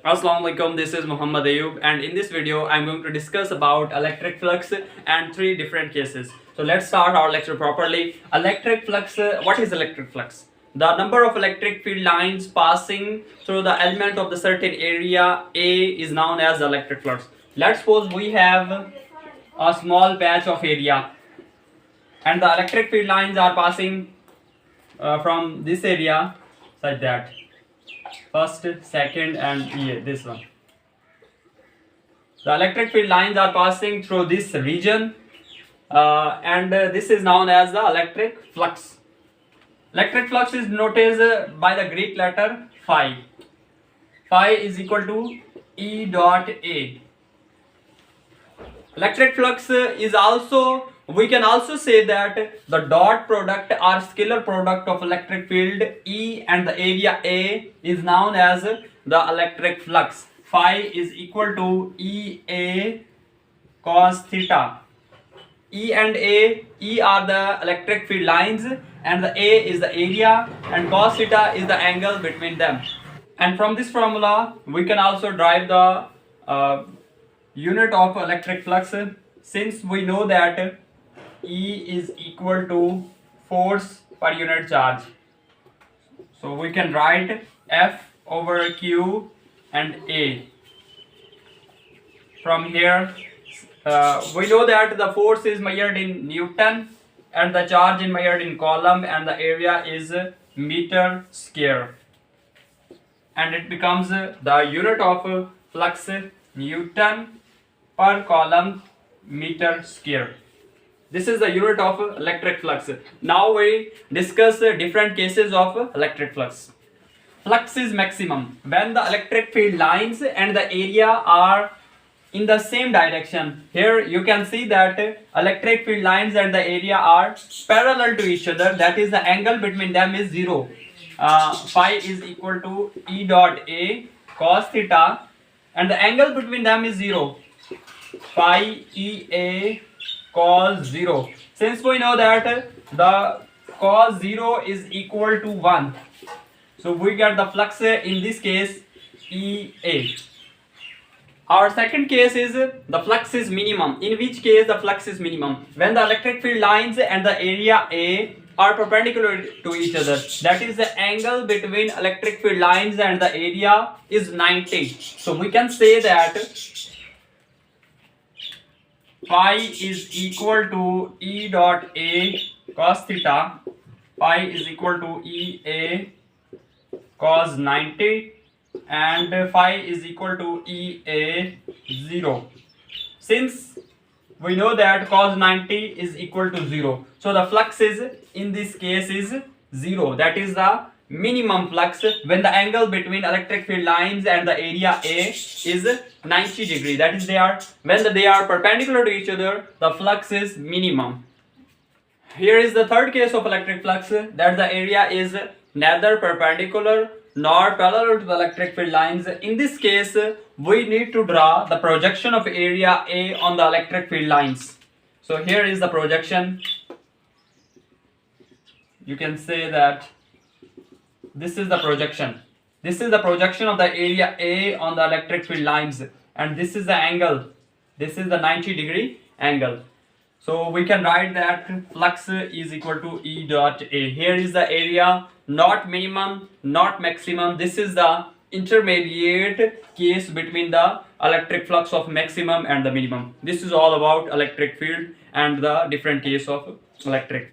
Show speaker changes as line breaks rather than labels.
Assalamu alaikum, this is Muhammad Ayub, and in this video I'm going to discuss about electric flux and three different cases. So let's start our lecture properly. Electric flux, what is electric flux? The number of electric field lines passing through the element of the certain area A is known as electric flux. Let's suppose we have a small patch of area and the electric field lines are passing from this area such that first, second, and this one. The electric field lines are passing through this region, and this is known as the electric flux. Electric flux is noted by the Greek letter phi. Phi is equal to E dot A. Electric flux is also, we can also say that the dot product or scalar product of electric field E and the area A is known as the electric flux. Phi is equal to EA cos theta. E and A, E are the electric field lines and the A is the area and cos theta is the angle between them. And from this formula we can also derive the unit of electric flux, since we know that E is equal to force per unit charge. So we can write F over Q and A. From here, we know that the force is measured in Newton and the charge is measured in coulomb and the area is meter square. And it becomes the unit of flux Newton per coulomb meter square. This is the unit of electric flux. Now we discuss different cases of electric flux. Flux is maximum when the electric field lines and the area are in the same direction. Here you can see that electric field lines and the area are parallel to each other. That is, the angle between them is 0. Phi is equal to E dot A cos theta, and the angle between them is 0. Phi EA cos 0. Since we know that the cos 0 is equal to 1, so we get the flux in this case EA. Our second case is the flux is minimum. In which case the flux is minimum? When the electric field lines and the area A are perpendicular to each other. That is, the angle between electric field lines and the area is 90. So we can say that phi is equal to E dot A cos theta. Phi is equal to EA cos 90 and phi is equal to EA 0. Since we know that cos 90 is equal to 0, so the flux is in this case is 0. That is the minimum flux when the angle between electric field lines and the area A is 90 degree. That is, when they are perpendicular to each other, the flux is minimum. Here is the third case of electric flux, that the area is neither perpendicular nor parallel to the electric field lines. In this case, we need to draw the projection of area A on the electric field lines. So here is the projection. You can say that this is the projection. This is the projection of the area A on the electric field lines, and this is the angle. This is the 90 degree angle. So we can write that flux is equal to E dot A. Here is the area, not minimum, not maximum. This is the intermediate case between the electric flux of maximum and the minimum. This is all about electric field and the different case of electric.